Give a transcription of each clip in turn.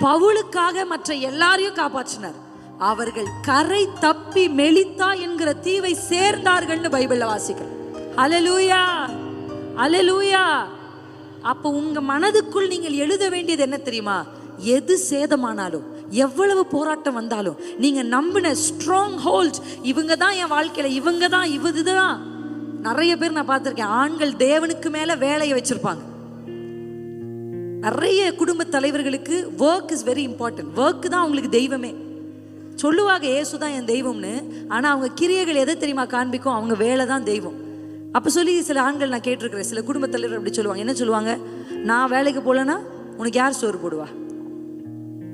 பவுலுக்காக மற்ற எல்லாரையும் காப்பாற்றினார். அவர்கள் கரை தப்பி மெலித்தா என்கிற தீவை சேர்ந்தார்கள்னு பைபிள்ல வாசிக்கிறோம். அல்லேலூயா, அல்லேலூயா. அப்போ உங்க மனதுக்குள் நீங்கள் எழுத வேண்டியது என்ன தெரியுமா? எது சேதமானாலும், எவ்வளவு போராட்டம் வந்தாலும், நீங்க நம்பின ஸ்ட்ராங் ஹோல்ட், இவங்க தான் என் வாழ்க்கையில, இவங்க தான், இதுதான். நிறைய பேர் நான் பார்த்திருக்கேன், ஆண்கள் தேவனுக்கு மேல வேலையை வச்சிருப்பாங்க. நிறைய குடும்ப தலைவர்களுக்கு work is very important. Work தான் அவங்களுக்கு தெய்வமே. சொல்லுவாங்க இயேசு தான் என் தெய்வம்னு, ஆனா அவங்க கிரியைகள் எதை தெரியுமா காண்பிக்கும்? அவங்க வேலை தான் தெய்வம். அப்ப சொல்லி சில ஆண்கள் நான் கேட்டிருக்கிறேன், சில குடும்ப தலைவர் அப்படி சொல்லுவாங்க. என்ன சொல்லுவாங்க? நான் வேலைக்கு போலன்னா உனக்கு யார் சோறு போடுவா?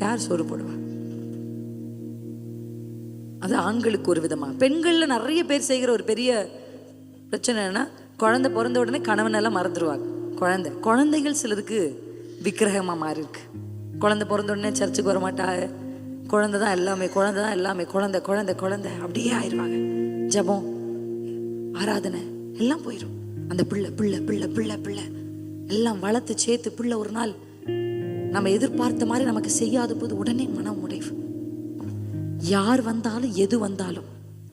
யார் சோறு போடுவா? அது ஆண்களுக்கு ஒரு விதமா. பெண்கள்ல நிறைய பேர் செய்கிற ஒரு பெரிய பிரச்சனை என்னன்னா, குழந்தை பிறந்த உடனே கணவனெல்லாம் மறந்துடுவாங்க. குழந்தைகள் சிலருக்கு விக்கிரகமா மாறி இருக்கு. குழந்தை பிறந்த உடனே சர்ச்சுக்கு வர மாட்டாங்க. குழந்தை தான் எல்லாமே, குழந்தை தான் எல்லாமே, குழந்தை குழந்தை குழந்தை அப்படியே ஆயிடுவாங்க. ஜபம், ஆராதனை எல்லாம் போயிடும். அந்த பிள்ளை பிள்ளை பிள்ளை பிள்ளை பிள்ளை எல்லாம் வளர்த்து சேர்த்து பிள்ளை ஒரு நாள் நம்ம எதிர்பார்த்த மாதிரி நமக்கு செய்யாத போது உடனே மனம் உடைவு. யார் வந்தாலும் எது வந்தாலும்,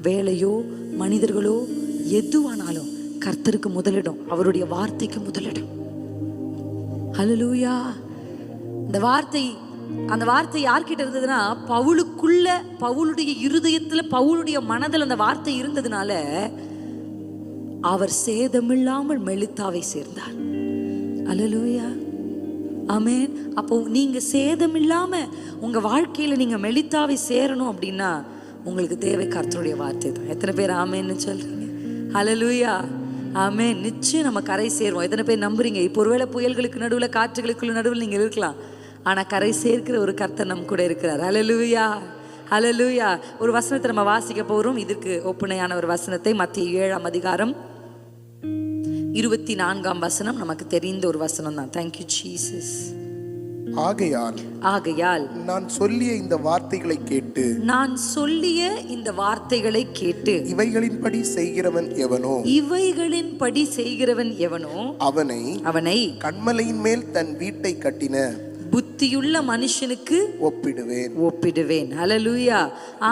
வேலையோ மனிதர்களோ எதுவானாலும் கர்த்தருக்கு முதலிடம், அவருடைய வார்த்தைக்கு முதலிடம். ஹல்லேலூயா. அந்த வார்த்தை யார்கிட்ட இருந்ததுன்னா, பவுலுக்குள்ள, பவுலுடைய இருதயத்துல, பவுலுடைய மனதில் அந்த வார்த்தை இருந்ததுனால அவர் சேதமில்லாமல் மெலித்தாவை சேர்ந்தார். ஹல்லேலூயா, ஆமென். அப்போ நீங்க சேதமில்லாம உங்க வாழ்க்கையில நீங்க மெலித்தாவை சேரணும் அப்படின்னா உங்களுக்கு தேவை கர்த்தருடைய வார்த்தை தான். எத்தனை பேர் ஆமென்னு சொல்றீங்க? ஹல்லேலூயா, ஆமென். நிச்சயம் நம்ம கரை சேருவோம். எத்தனை பேர் நம்புறீங்க? இப்போ ஒருவேளை புயல்களுக்கு நடுவில், காற்றுகளுக்கு நடுவில் நீங்க இருக்கலாம், ஆனா கரை சேர்க்கிற ஒரு கர்த்தர் நம்ம கூட இருக்கிறார். ஹல்லேலூயா, ஹல்லேலூயா. ஒரு வசனத்தை நம்ம வாசிக்க போறோம். இதற்கு ஒப்புணையான ஒரு வசனத்தை மத்திய 7ஆம் அதிகாரம் 24ஆம் வசனம். நமக்கு தெரிந்த ஒரு வசனம் தான். Thank you Jesus. ஆகையால் நான் சொல்லிய இந்த வார்த்தைகளை கேட்டு இவைகளின்படி செய்கிறவன் எவனோ அவனை கன்மலையின் மேல் தன் வீட்டை கட்டின புத்தியுள்ள மனுஷனுக்கு ஒப்பிடுவேன். ஹல்லேலூயா.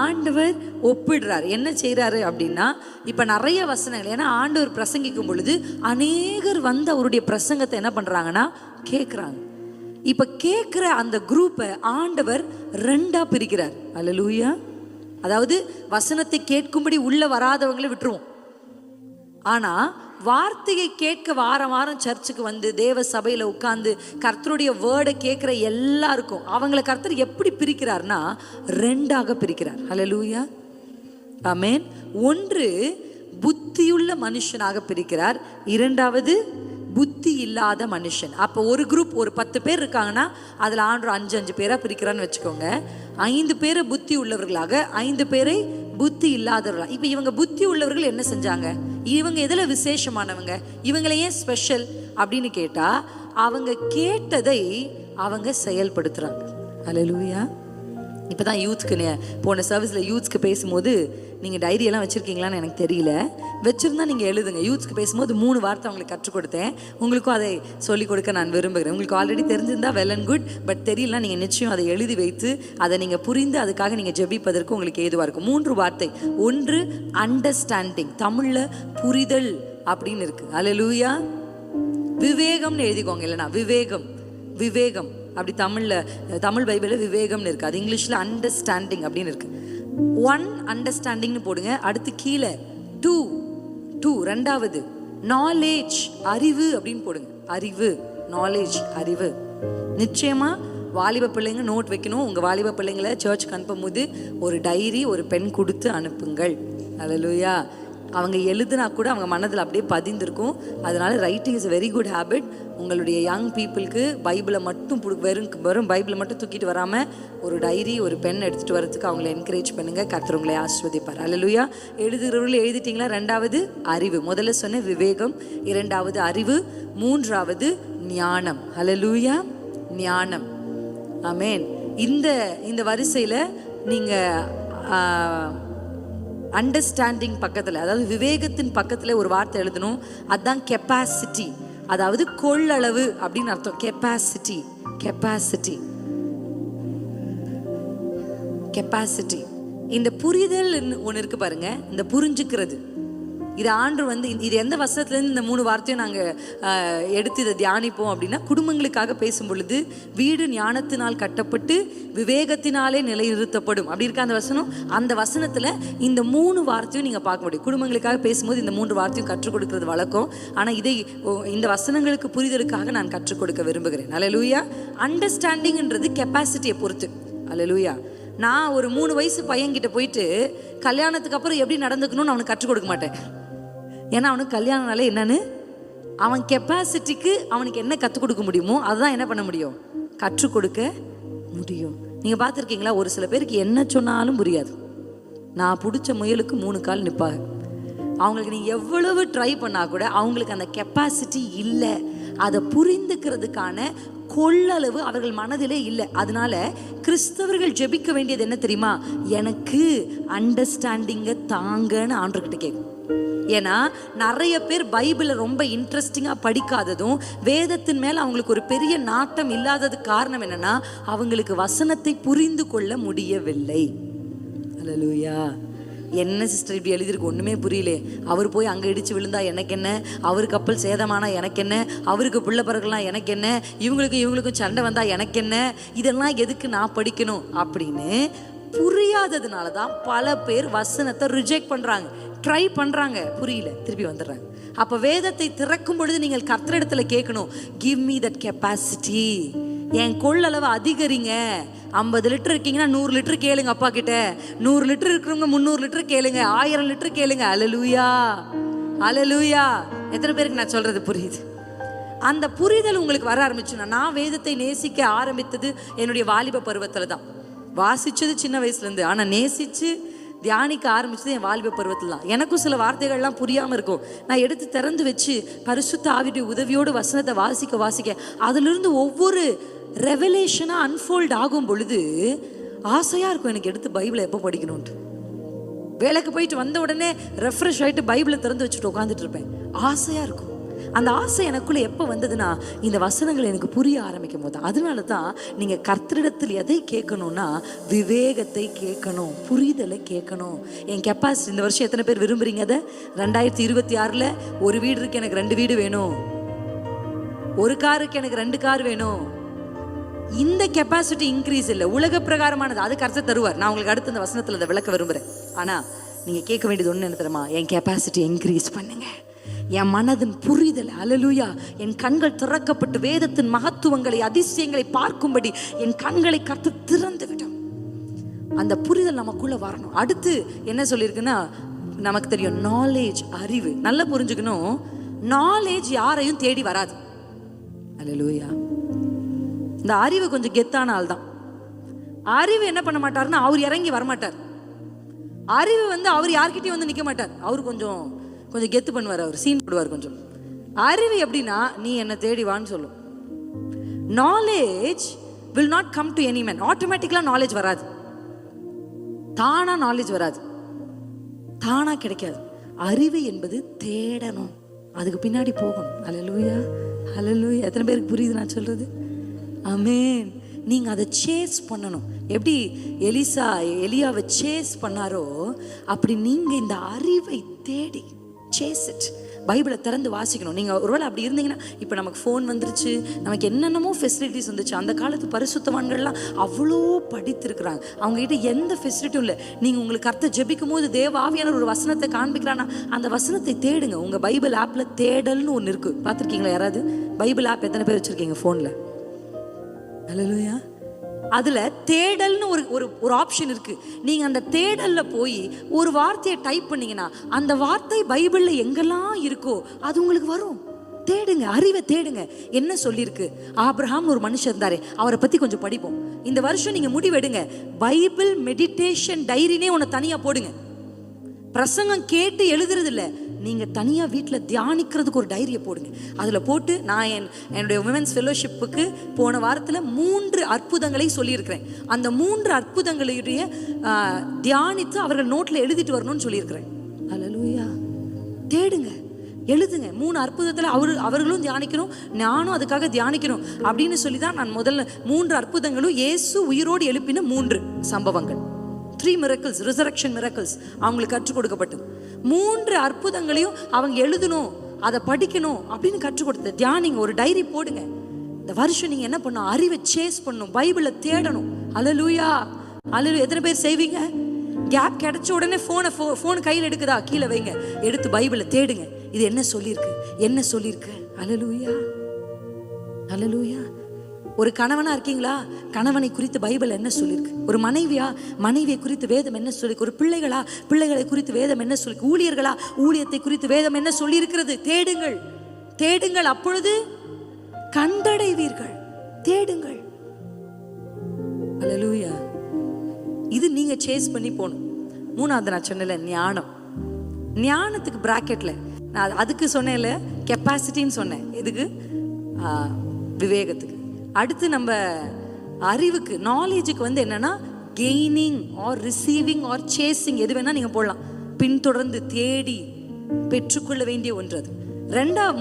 ஆண்டவர் ஒப்பிடுறார். என்ன செய்யறாரு அப்படின்னா, இப்ப நிறைய வசனங்கள், ஏன்னா ஆண்டவர் பிரசங்கிக்கும் பொழுது அநேகர் வந்து அவருடைய பிரசங்கத்தை என்ன பண்றாங்கன்னா கேட்கிறாங்க. இப்ப கேட்கிற அந்த குரூப்பை ஆண்டவர் 2ஆ பிரிக்கிறார். ஹல்லேலூயா. அதாவது வசனத்தை கேட்கும்படி உள்ள வராதவங்களை விட்டுருவோம். ஆனா வார்த்தையை கேட்க வாரம் வாரம் சர்ச்சுக்கு வந்து தேவ சபையில உட்கார்ந்து கர்த்தருடைய வேர்டை கேட்கிற எல்லாருக்கும் அவங்களை கர்த்தர் எப்படி பிரிக்கிறார்னா 2ஆக பிரிக்கிறார். ஹல்லேலூயா, ஆமென். ஒன்று புத்தியுள்ள மனுஷனாக பிரிக்கிறார், இரண்டாவது புத்தி இல்லாத மனுஷன். அப்போ ஒரு குரூப், ஒரு 10 பேர் இருக்காங்கன்னா அதில் ஆண்டு 5 பேரா பிரிக்கிறான்னு வச்சுக்கோங்க. 5 பேரை புத்தி உள்ளவர்களாக, 5 பேரை புத்தி இல்லாதவர்களாக. இப்போ இவங்க புத்தி உள்ளவர்கள் என்ன செஞ்சாங்க? இவங்க எதில் விசேஷமானவங்க? இவங்களை ஏன் ஸ்பெஷல் அப்படின்னு கேட்டா, அவங்க கேட்டதை அவங்க செயல்படுத்துறாங்க. ஹல்லேலூயா. இப்போதான் யூத்க்கு போன சர்வீஸில் யூத்ஸ்க்கு பேசும்போது, நீங்கள் டைரியெல்லாம் வச்சுருக்கீங்களான்னு எனக்கு தெரியல, வச்சுருந்தா நீங்கள் எழுதுங்க. யூத்ஸ்க்கு பேசும்போது 3 வார்த்தை அவங்களுக்கு கற்றுக் கொடுத்தேன். உங்களுக்கும் அதை சொல்லிக் கொடுக்க நான் விரும்புகிறேன். உங்களுக்கு ஆல்ரெடி தெரிஞ்சிருந்தா வெல் அண்ட் குட், பட் தெரியல, நீங்கள் நிச்சயம் அதை எழுதி வைத்து அதை நீங்கள் புரிந்து அதுக்காக நீங்கள் ஜெபிப்பதற்கு உங்களுக்கு ஏதுவாக இருக்கும். 3 வார்த்தை. ஒன்று அண்டர்ஸ்டாண்டிங், தமிழில் புரிதல் அப்படின்னு இருக்குது. ஹல்லேலூயா. விவேகம்னு எழுதிக்கோங்க, இல்லைனா விவேகம் அப்படி தமிழ் பைபிளில் விவேகம்னு இருக்குது. அது இங்கிலீஷில் அண்டர்ஸ்டாண்டிங் அப்படின்னு இருக்குது. 1 அண்டர்ஸ்டாண்டிங்னு போடுங்க. அடுத்து கீழே 2 ரெண்டாவது நாலேஜ், அறிவு அப்படின்னு போடுங்க. அறிவு, நாலேஜ், அறிவு. நிச்சயமா வாலிப பிள்ளைங்க நோட் வைக்கணும். உங்கள் வாலிப பிள்ளைங்களை சர்ச்சுக்கு அனுப்பும்போது ஒரு டைரி, ஒரு பென் கொடுத்து அனுப்புங்கள். ஹல்லேலூயா. அவங்க எழுதுனா கூட அவங்க மனதில் அப்படியே பதிந்திருக்கும். அதனால writing is very good habit. உங்களுடைய யங் பீப்புளுக்கு பைபிளை மட்டும் வெறும் பைபிளை மட்டும் தூக்கிட்டு வராமல் ஒரு டைரி, ஒரு பென் எடுத்துகிட்டு வரதுக்கு அவங்களை என்கரேஜ் பண்ணுங்கள். கர்த்தர் உங்களை ஆசீர்வதிப்பார். ஹல்லேலூயா. எழுதுகிறவர்கள் எழுதிட்டீங்களா? 2வது அறிவு. முதல்ல சொன்ன விவேகம், 2வது அறிவு, 3வது ஞானம். ஹல்லேலூயா, ஞானம். ஆமென். இந்த வரிசையில் நீங்கள் அண்டர்ஸ்டாண்டிங் பக்கத்தில், அதாவது விவேகத்தின் பக்கத்தில் ஒரு வார்த்தை எழுதணும். அதுதான் கெப்பாசிட்டி, அதாவது கொள்ளளவு அப்படின்னு அர்த்தம். கெப்பாசிட்டி. கெப்பாசிட்டி. இந்த புரிதல் ஒன்று இருக்கு பாருங்க, இந்த புரிஞ்சுக்கிறது. இது ஆண்டு வந்து இது எந்த வசனத்துலேருந்து இந்த 3 வார்த்தையும் நாங்கள் எடுத்து இதை தியானிப்போம் அப்படின்னா, குடும்பங்களுக்காக பேசும் பொழுது வீடு ஞானத்தினால் கட்டப்பட்டு விவேகத்தினாலே நிலைநிறுத்தப்படும் அப்படி இருக்க அந்த வசனம். அந்த வசனத்தில் இந்த 3 வார்த்தையும் நீங்கள் பார்க்க முடியும். குடும்பங்களுக்காக பேசும்போது இந்த 3 வார்த்தையும் கற்றுக் கொடுக்கறது வழக்கம். ஆனால் இதை இந்த வசனங்களுக்கு புரிதலுக்காக நான் கற்றுக் கொடுக்க விரும்புகிறேன். அல்லேலூயா. அண்டர்ஸ்டாண்டிங்ன்றது கெப்பாசிட்டியை பொறுத்து. அல்லேலூயா. நான் ஒரு 3 வயசு பையன்கிட்ட போயிட்டு கல்யாணத்துக்கு அப்புறம் எப்படி நடந்துக்கணும்னு அவனுக்கு கற்றுக் கொடுக்க மாட்டேன். ஏன்னா அவனுக்கு கல்யாணம்னால என்னன்னு அவன் கெப்பாசிட்டிக்கு அவனுக்கு என்ன கற்றுக் கொடுக்க முடியுமோ அதுதான் என்ன பண்ண முடியும், கற்றுக் கொடுக்க முடியும். நீங்கள் பார்த்துருக்கீங்களா, ஒரு சில பேருக்கு என்ன சொன்னாலும் புரியாது. நான் பிடிச்ச முயலுக்கு 3 கால் நிற்பாங்க. அவங்களுக்கு நீ எவ்வளவு ட்ரை பண்ணால் கூட அவங்களுக்கு அந்த கெப்பாசிட்டி இல்லை. அதை புரிந்துக்கிறதுக்கான கொள்ளளவு அவர்கள் மனதிலே இல்லை. அதனால கிறிஸ்தவர்கள் ஜெபிக்க வேண்டியது என்ன தெரியுமா, எனக்கு அண்டர்ஸ்டாண்டிங்கை தாங்கன்னு ஆண்டவர்கிட்ட கேட்கும். ஏன்னா நிறைய பேர் பைபிளை ரொம்ப இன்ட்ரெஸ்டிங்காக படிக்காததும் வேதத்தின் மேலே அவங்களுக்கு ஒரு பெரிய நாட்டம் இல்லாததுக்கு காரணம் என்னன்னா, அவங்களுக்கு வசனத்தை புரிந்து கொள்ள முடியவில்லை. அல்லேலூயா. என்ன சிஸ்டர் இப்படி எழுதியிருக்கு, ஒன்றுமே புரியலே. அவர் போய் அங்கே இடித்து விழுந்தா எனக்கு என்ன, அவருக்கு கப்பல் சேதமானா எனக்கு என்ன, அவருக்கு பிள்ளை பிறகுலாம் எனக்கு என்ன, இவங்களுக்கும் சண்டை வந்தால் எனக்கு என்ன, இதெல்லாம் எதுக்கு நான் படிக்கணும் அப்படின்னு புரியாததுனால தான் பல பேர் வசனத்தை ரிஜெக்ட் பண்ணுறாங்க, ட்ரை பண்ணுறாங்க, புரியல, திருப்பி வந்துடுறாங்க. அப்போ வேதத்தை திறக்கும் பொழுது நீங்கள் கர்த்தரிடத்துல கேட்கணும், கிவ் மீ தட் கெப்பாசிட்டி. என் கொள்ளளவை அதிகரிங்க. 50 லிட்டர் இருக்கீங்கன்னா 100 லிட்டர் கேளுங்க அப்பா கிட்ட. 100 லிட்டர் இருக்கிறவங்க 300 லிட்டர் கேளுங்க, 1000 லிட்டர் கேளுங்க. அல்லேலூயா, அல்லேலூயா. எத்தனை பேருக்கு நான் சொல்றது புரியுது? அந்த புரிதல் உங்களுக்கு வர ஆரம்பிச்சுன்னா, நான் வேதத்தை நேசிக்க ஆரம்பித்தது என்னுடைய வாலிப பருவத்தில் தான். வாசிச்சது சின்ன வயசுலேருந்து, ஆனால் நேசித்து தியானிக்க ஆரம்பிச்சது என் வாலிப பருவத்தில் தான். எனக்கும் சில வார்த்தைகள்லாம் புரியாமல் இருக்கும். நான் எடுத்து திறந்து வச்சு பரிசுத்த ஆவியுடைய உதவியோடு வசனத்தை வாசிக்க அதிலிருந்து ஒவ்வொரு ரெவலேஷனாக அன்ஃபோல்ட் ஆகும் பொழுது ஆசையாக இருக்கும் எனக்கு எடுத்து பைபிளை எப்போ படிக்கணும்ன்ட்டு. வேலைக்கு போயிட்டு வந்த உடனே ரெஃப்ரெஷ் ஆகிட்டு பைபிளை திறந்து வச்சுட்டு உட்காந்துட்டு இருப்பேன். ஆசையாக இருக்கும். அந்த ஆசை எனக்குள்ளே எப்போ வந்ததுன்னா, இந்த வசனங்கள் எனக்கு புரிய ஆரம்பிக்கும் போது. அதனால தான் நீங்கள் கர்த்தரிடத்தில் எதை கேட்கணும்னா, விவேகத்தை கேட்கணும், புரிதலை கேட்கணும். என் கெப்பாசிட்டி இந்த வருஷம் எத்தனை பேர் விரும்புகிறீங்க? அதை 2026 ஒரு வீடு இருக்கு, எனக்கு 2 வீடு வேணும். ஒரு காருக்கு எனக்கு 2 கார் வேணும். இந்த கெப்பாசிட்டி இன்க்ரீஸ் இல்லை, உலக பிரகாரமானது. அது கர்த்தர் தருவார். நான் உங்களுக்கு அடுத்த இந்த வசனத்தில் அதை விளக்க விரும்புகிறேன். ஆனால் நீங்கள் கேட்க வேண்டியது ஒன்று என்ன தெரியுமா, என் கெப்பாசிட்டி இன்க்ரீஸ் பண்ணுங்க, என் மனதின் புரிதல். அல்லேலூயா. என் கண்கள் திறக்கப்பட்டு வேதத்தின் மகத்துவங்களை அதிசயங்களை பார்க்கும்படி என் கண்களை கர்த்தர் திறந்து விடும். அந்த புரிதல் நமக்குள்ள வரணும். அடுத்து என்ன சொல்லியிருக்குன்னா, நமக்கு தெரியும் நாலேஜ், அறிவு. நல்லா புரிஞ்சுக்கணும், நாலேஜ் யாரையும் தேடி வராது. அல்லேலூயா. இந்த அறிவு கொஞ்சம் கெத்தான ஆள் தான். அறிவு என்ன பண்ண மாட்டாருன்னா, அவர் இறங்கி வரமாட்டார். அறிவு வந்து அவர் யார்கிட்டயும் வந்து நிற்க மாட்டார். அவர் கொஞ்சம் கெத்து பண்ணுவார், அவர் சீன் போடுவார் கொஞ்சம். அறிவு எப்படின்னா, நீ என்னை தேடி வான்னு சொல்லும். Knowledge will not come to any man. ஆட்டோமேட்டிக்கலாக நாலேஜ் வராது, தானா நாலேஜ் வராது, தானா கிடைக்காது. அறிவு என்பது தேடணும், அதுக்கு பின்னாடி போகணும். அல்லேலூயா, அல்லேலூயா. எத்தனை பேருக்கு புரியுது நான் சொல்றது? ஆமென். நீங்கள் அதை சேஸ் பண்ணணும். எப்படி எலியாவை சேஸ் பண்ணாரோ, அப்படி நீங்கள் இந்த அறிவை தேடி சேஸ் இட். பைபிளை திறந்து வாசிக்கணும். நீங்கள் ஒருவேளை அப்படி இருந்தீங்கன்னா, இப்போ நமக்கு ஃபோன் வந்துருச்சு, நமக்கு என்னென்னமோ ஃபெசிலிட்டிஸ் வந்துச்சு. அந்த காலத்து பரிசுத்தவான்கள்லாம் அவ்வளோ படித்திருக்கிறாங்க, அவங்ககிட்ட எந்த ஃபெசிலிட்டியும் இல்லை. நீங்கள் உங்களுக்கு கர்த்தர் ஜெபிக்கும் போது தேவ ஆவியானவர் ஒரு வசனத்தை காண்பிக்கிறான்னா, அந்த வசனத்தை தேடுங்க. உங்கள் பைபிள் ஆப்பில் தேடல்னு ஒன்று இருக்குது, பார்த்துருக்கீங்களா? யாராவது பைபிள் ஆப் எத்தனை பேர் வச்சுருக்கீங்க ஃபோனில்? அல்லேலூயா. அதில் தேடல்னு ஒரு ஆப்ஷன் இருக்குது. நீங்கள் அந்த தேடலில் போய் ஒரு வார்த்தையை டைப் பண்ணிங்கன்னா, அந்த வார்த்தை பைபிளில் எங்கெல்லாம் இருக்கோ அது உங்களுக்கு வரும். தேடுங்க, அறிவை தேடுங்க. என்ன சொல்லியிருக்கு? ஆபிரகாம் ஒரு மனுஷன் இருந்தாரே, அவரை பற்றி கொஞ்சம் படிப்போம். இந்த வருஷம் நீங்கள் முடிவெடுங்க, பைபிள் மெடிடேஷன் டைரினே ஒன்று தனியாக போடுங்க. பிரசங்கம் கேட்டு எழுதுறது இல்லை, நீங்கள் தனியாக வீட்டில் தியானிக்கிறதுக்கு ஒரு டைரியை போடுங்க. அதில் போட்டு, நான் என்னுடைய உமன்ஸ் ஃபெலோஷிப்புக்கு போன வாரத்தில் 3 அற்புதங்களை சொல்லியிருக்கிறேன். அந்த 3 அற்புதங்களுடைய தியானித்து அவர்கள் நோட்டில் எழுதிட்டு வரணும்னு சொல்லியிருக்கிறேன். அல்லேலூயா. தேடுங்க, எழுதுங்க. 3 அற்புதத்தில் அவர்களும் தியானிக்கணும், நானும் அதுக்காக தியானிக்கணும் அப்படின்னு சொல்லி தான் நான் முதல்ல 3 அற்புதங்களும் இயேசு உயிரோடு எழுப்பின 3 சம்பவங்கள். 3 miracles, resurrection miracles அவங்களுக்கு கற்றுக் கொடுக்கப்பட்டது. 3 அற்புதங்களையும் அவங்க எழுதணும், அதை படிக்கணும் அப்படின்னு கற்றுக் கொடுத்தது. தியானிங்க, ஒரு டைரி போடுங்க. இந்த வருஷம் நீங்க என்ன பண்ணணும்? அறிவை சேஸ் பண்ணணும், பைபிளை தேடணும். அல்லேலூயா, அல்லேலூயா. எத்தனை பேர் செய்வீங்க? கேப் கிடைச்ச உடனே ஃபோன் கையில் எடுக்குதா? கீழே வைங்க, எடுத்து பைபிளை தேடுங்க. இது என்ன சொல்லியிருக்கு, என்ன சொல்லியிருக்கு? அல்லேலூயா, அல்லேலூயா. ஒரு கணவனா இருக்கீங்களா? கணவனை குறித்து பைபிள் என்ன சொல்லியிருக்கு? ஒரு மனைவியா? மனைவியை குறித்து வேதம் என்ன சொல்லிருக்கு? ஒரு பிள்ளைகளா? பிள்ளைகளை குறித்து வேதம் என்ன சொல்லிருக்கு? ஊழியர்களா? ஊழியத்தை குறித்து வேதம் என்ன சொல்லியிருக்கிறது? தேடுங்கள், தேடுங்கள், அப்பொழுது கண்டடைவீர்கள். தேடுங்கள். அல்லேலூயா. இது நீங்க சேஸ் பண்ணி போகணும். 3வது நான் சொன்னல ஞானம். ஞானத்துக்கு பிராக்கெட்ல நான் அதுக்கு சொன்னேன்ல, கெப்பாசிட்டின்னு சொன்னேன். எதுக்கு? விவேகத்துக்கு. அடுத்து நம்ம அறிவுக்கு, நாலேஜுக்கு வந்து என்னன்னா gaining R receiving are chasing, எது வேணா நீங்க போடலாம். பின்தொடர்ந்து தேடி பெற்றுக்கொள்ள வேண்டிய ஒன்று அது.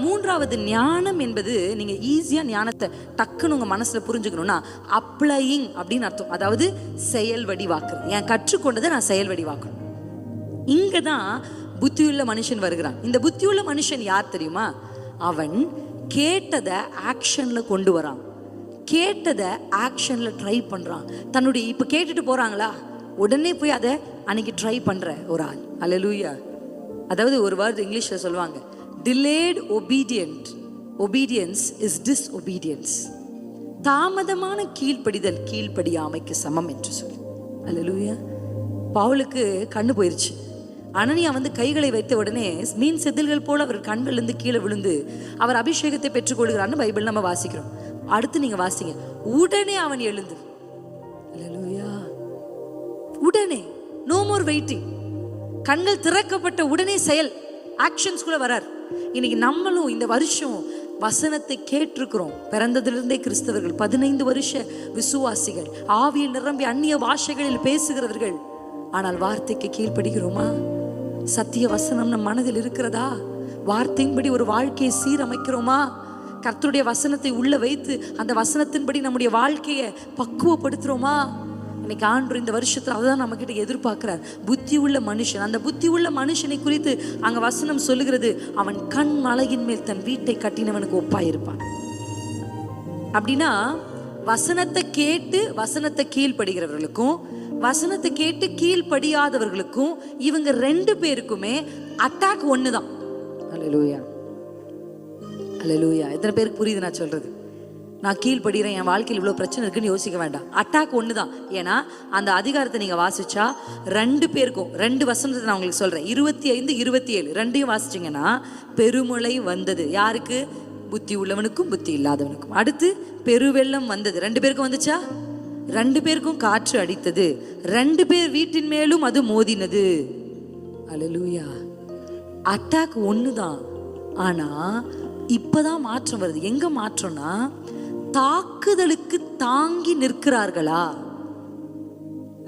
3வது ஞானம் என்பது நீங்க ஈஸியா ஞானத்தை டக்குன்னு உங்க மனசுல புரிஞ்சுக்கணும்னா அப்ளையிங் அப்படின்னு அர்த்தம். அதாவது செயல் வடிவாக்குறது. என் கற்றுக்கொண்டதை நான் செயல் வடிவாக்கணும். இங்கதான் புத்தியுள்ள மனுஷன் வருகிறான். இந்த புத்தியுள்ள மனுஷன் யார் தெரியுமா? அவன் கேட்டதை ஆக்ஷன்ல கொண்டு வரான், கேட்டதை ஆக்ஷன்ல ட்ரை பண்றான். தன்னுடைய இப்ப கேட்டுட்டு போறாங்களா, உடனே போய் அதை அன்னைக்கு ட்ரை பண்ற ஒரு ஆள். அல்லேலூயா. அதாவது ஒரு வேர்ட் இங்கிலீஷ்ல சொல்லுவாங்க, delayed obedience is disobedience. தாமதமான கீழ்ப்படிதல் கீழ்ப்படியாமைக்கு சமம் என்று சொல்லி. அல்லேலூயா. பவுலுக்கு கண்ணு போயிருச்சு. அனனியா வந்து கைகளை வைத்த உடனே மீன் செதில்கள் போல அவர் கண்களிலிருந்து கீழே விழுந்து அவர் அபிஷேகத்தை பெற்றுக்கொள்கிறான்னு பைபிள் நம்ம வாசிக்கிறோம். அடுத்து நீங்க வாசிங்க, உடனே அவன் எழுந்து. அல்லேலூயா. உடனே, நோ மோர் வெயிட்டிங். கண்கள் திறக்கப்பட்ட உடனே செயல், ஆக்ஷன்ஸ் கூட வரார். இன்னைக்கு நம்மளும் இந்த வருஷம் வசனத்தை கேட்டிருக்கிறோம். பிறந்ததிலிருந்தே கிறிஸ்தவர்கள், 15 வருஷ விசுவாசிகள், ஆவியில் நிரம்பி அந்நிய பாஷைகளில் பேசுகிறவர்கள். ஆனால் வார்த்தைக்கு கீழ்ப்படுகிறோமா? சத்திய வசனம் நம் மனதில் இருக்கிறதா? வார்த்தையின்படி ஒரு வாழ்க்கையை சீரமைக்கிறோமா? கர்த்தருடைய வசனத்தை உள்ள வைத்து அந்த வசனத்தின்படி நம்முடைய வாழ்க்கையை பக்குவப்படுத்துறோமா? இன்னைக்கு ஆண்டு இந்த வருஷத்துல அதுதான் நம்ம கிட்ட எதிர்பார்க்கிறார். புத்தி உள்ள மனுஷன். அந்த புத்தி உள்ள மனுஷனை குறித்து அங்க வசனம் சொல்லுகிறது, அவன் கண் மலையின் மேல் தன் வீட்டை கட்டினவனுக்கு ஒப்பாயிருப்பான். அப்படின்னா வசனத்தை கேட்டு வசனத்தை கீழ்ப்படுகிறவர்களுக்கும் வசனத்தை கேட்டு கீழ்ப்படியாதவர்களுக்கும் இவங்க 2 பேருக்குமே அட்டாக் ஒண்ணுதான். அல்லேலூயா, அல்லேலூயா. எத்தனை பேருக்கு புரியுது நான் சொல்றது? நான் கீழ்ப்படுகிறேன், என் வாழ்க்கையில் இவ்வளோ பிரச்சனை இருக்குன்னு யோசிக்க வேண்டாம். அட்டாக் ஒன்று தான். ஏன்னா அந்த அதிகாரத்தை நீங்கள் வாசிச்சா 2 பேருக்கும் 2 வசனத்தை நான் உங்களுக்கு சொல்கிறேன். 25, 27 2ஐயும் வாசிச்சிங்கன்னா பெருமழை வந்தது. யாருக்கு? புத்தி உள்ளவனுக்கும் புத்தி இல்லாதவனுக்கும். அடுத்து பெருவெள்ளம் வந்தது. 2 பேருக்கும் வந்துச்சா? 2 பேருக்கும் காற்று அடித்தது. 2 பேர் வீட்டின் மேலும் அது மோதினது. அல்லேலூயா. அட்டாக் ஒன்று தான். ஆனால் இப்போதான் மாற்றம் வருது. எங்கே மாற்றம்னா, தாக்குதலுக்கு தாங்கி நிற்கிறார்களா?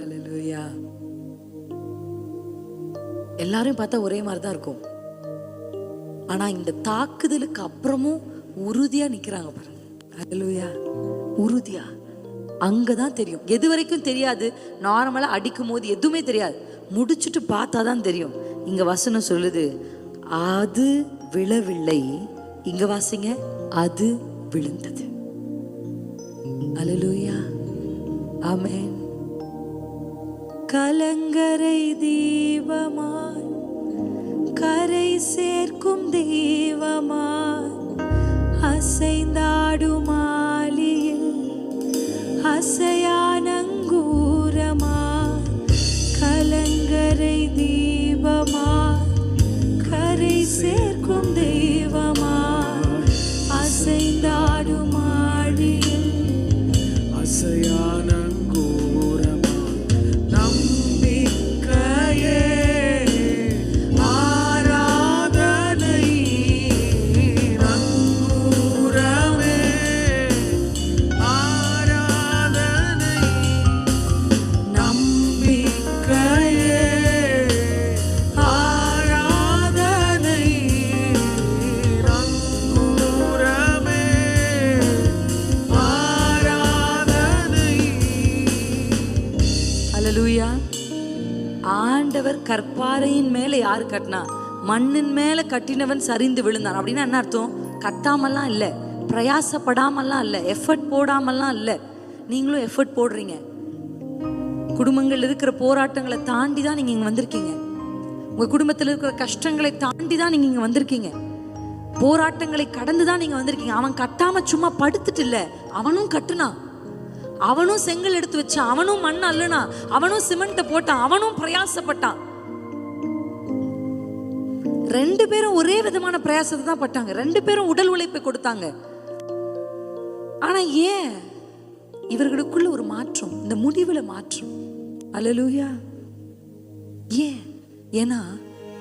அல்லேலூயா. எல்லாரும் பார்த்தா ஒரே மாதிரி தான் இருக்கும். ஆனா இந்த தாக்குதலுக்கு அப்புறமும் உறுதியா நிக்கிறாங்க பாருங்க. அல்லேலூயா. உறுதியா. அங்கதான் தெரியும். எது வரைக்கும் தெரியாது. நார்மலா அடிக்கும் போது எதுவுமே தெரியாது. முடிச்சுட்டு பார்த்தாதான் தெரியும். இங்க வசனம் சொல்லுது, அது விழவில்லை. இங்க வாசிங்க, அது விழுந்தது. அல்லேலூயா. ஆமென். கலங்கரை தீபமாய் கரை சேர்க்கும் தெய்வமாய் அசைந்தாடும் ஆலியில் அசையானங்கூரமாய் கலங்கரை தீபமாய் கரை சேர்க்கும் தெய்வமாய் அசைந்தாடும் ஆலியில் அசையானங்கூரமாய் நம்பிக்கையே ஆண்டவர் கற்பாறையின் மேல யாரு கட்டினா? மண்ணின் மேல கட்டினவன் சரிந்து விழுந்தான். அப்படின்னா என்ன அர்த்தம்? கட்டாமல்லாம் இல்லை, பிரயாசப்படாமல்லாம் இல்லை, எஃபர்ட் போடாமல்லாம் இல்லை. நீங்களும் எஃபர்ட் போடுறீங்க. குடும்பங்கள் இருக்கிற போராட்டங்களை தாண்டி தான் நீங்க இங்க வந்திருக்கீங்க. உங்க குடும்பத்தில் இருக்கிற கஷ்டங்களை தாண்டி தான் நீங்க இங்க வந்திருக்கீங்க. போராட்டங்களை கடந்து தான் நீங்க வந்திருக்கீங்க. அவன் கட்டாம சும்மா படுத்துட்டு இல்ல, அவனும் கட்டுனான், அவனும் செங்கல் எடுத்து வச்சான், அவனும் மண் அள்ளுனா, அவனும் சிமெண்ட்டை போட்டான், அவனும் பிரயாசப்பட்டான். ரெண்டு பேரும் ஒரே விதமான பிரயாசத்தை தான் பட்டாங்க. ரெண்டு பேரும் உடல் உழைப்பை கொடுத்தாங்க. ஆனா ஏன் இவர்களுக்குள்ள ஒரு மாற்றம்? இந்த முடிவுல மாற்றம். அல்லேலூயா. ஏன்? ஏன்னா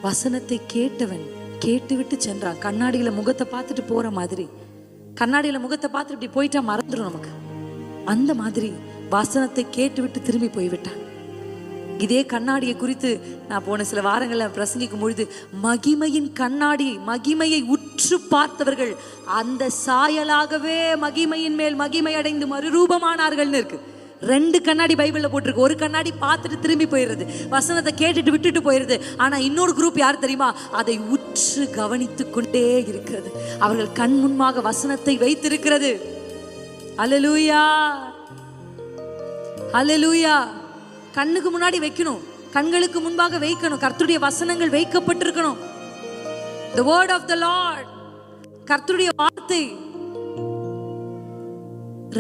வசனத்தை கேட்டவன் கேட்டுவிட்டு சென்றான். கண்ணாடியில முகத்தை பார்த்துட்டு போற மாதிரி, கண்ணாடியில முகத்தை பார்த்துட்டு இப்படி போயிட்டா மறந்துடும் நமக்கு. அந்த மாதிரி வசனத்தை கேட்டுவிட்டு திரும்பி போய்விட்டான். இதே கண்ணாடியை குறித்து நான் போன சில வாரங்களில் பிரசங்கிக்கும் பொழுது, மகிமையின் கண்ணாடி, மகிமையை உற்று பார்த்தவர்கள் அந்த சாயலாகவே மகிமையின் மேல் மகிமை அடைந்து மறுரூபமானார்கள்னு இருக்கு. ரெண்டு கண்ணாடி பைபிளில் போட்டிருக்கு. ஒரு கண்ணாடி பார்த்துட்டு திரும்பி போயிடுறது, வசனத்தை கேட்டுட்டு விட்டுட்டு போயிடுது. ஆனால் இன்னொரு குரூப் யார் தெரியுமா? அதை உற்று கவனித்து கொண்டே இருக்கிறது. அவர்கள் கண் முன்பாக வசனத்தை வைத்திருக்கிறது. அல்லேலூயா, அல்லேலூயா. கண்ணுக்கு முன்னாடி வைக்கணும், கண்களுக்கு முன்பாக வைக்கணும். கர்த்தருடைய வசனங்கள் வைக்கப்பட்டிருக்கணும். The word of the Lord, கர்த்தருடைய வார்த்தை.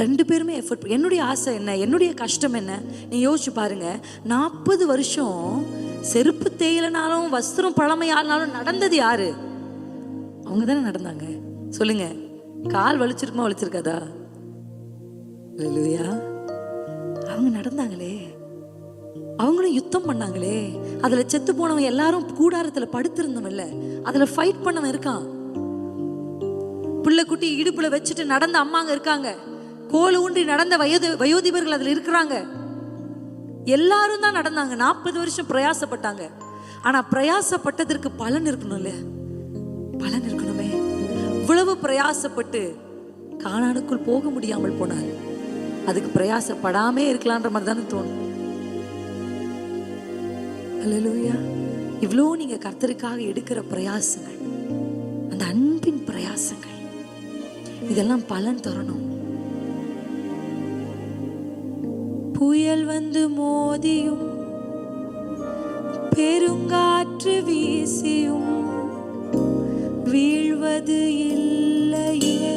ரெண்டு பேருமே எஃபர்ட். என்னுடைய ஆசை என்ன, என்னுடைய கஷ்டம் என்ன, நீ யோசிச்சு பாருங்க. 40 வருஷம் செருப்பு தேயிலனாலும் வஸ்திரம் பழமையானாலும் நடந்தது யாரு? அவங்க தானே நடந்தாங்க. சொல்லுங்க, கால் வலிச்சிருக்குமா வலிச்சிருக்காதா? அல்லேலூயா. அவங்க நடந்தாங்களே, அவங்களும் யுத்தம் பண்ணாங்களே. அதுல செத்து போனவன் எல்லாரும் கூடாரத்துல படுத்திருந்தவன் இல்ல, அதுல ஃபைட் பண்ணவன் இருக்கான். பிள்ளை குட்டி இடுப்புல வச்சுட்டு நடந்த அம்மாங்க இருக்காங்க. கோல் ஊன்றி நடந்த வயோதிபர்கள் அதுல இருக்கிறாங்க. எல்லாரும் தான் நடந்தாங்க. 40 வருஷம் பிரயாசப்பட்டாங்க. ஆனா பிரயாசப்பட்டதற்கு பலன் இருக்கணும்ல, பலன் இருக்கணுமே. இவ்வளவு பிரயாசப்பட்டு கானானுக்குள் போக முடியாமல் போனார். அதுக்கு பிரயாசப்படாமே இருக்கலான்ற மாதிரி தானே தோணும். அல்லேலூயா. இவ்வளோ நீங்க கர்த்தருக்காக எடுக்கிற பிரயாசங்கள், அந்த அன்பின் பிரயாசங்கள், இதெல்லாம் பலன் தரணும். புயல் வந்து மோதியும் பெருங்காற்று வீசியும் வீழ்வது இல்லையே,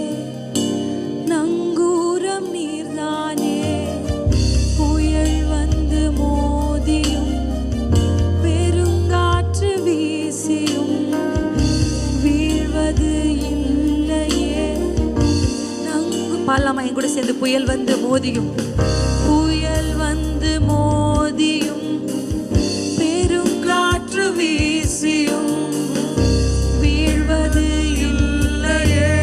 நங்கூரம் நீர்தானே. புயல் வந்து மோதியும் பெருங்காற்று வீசியும் வீழ்வது இல்லையே. பாடலாமா என் கூட சேர்ந்து? புயல் வந்து மோதியும், புயல் வந்து மோதியும் பெருங்காற்று வீசியும் வீழ்வது இல்லையே.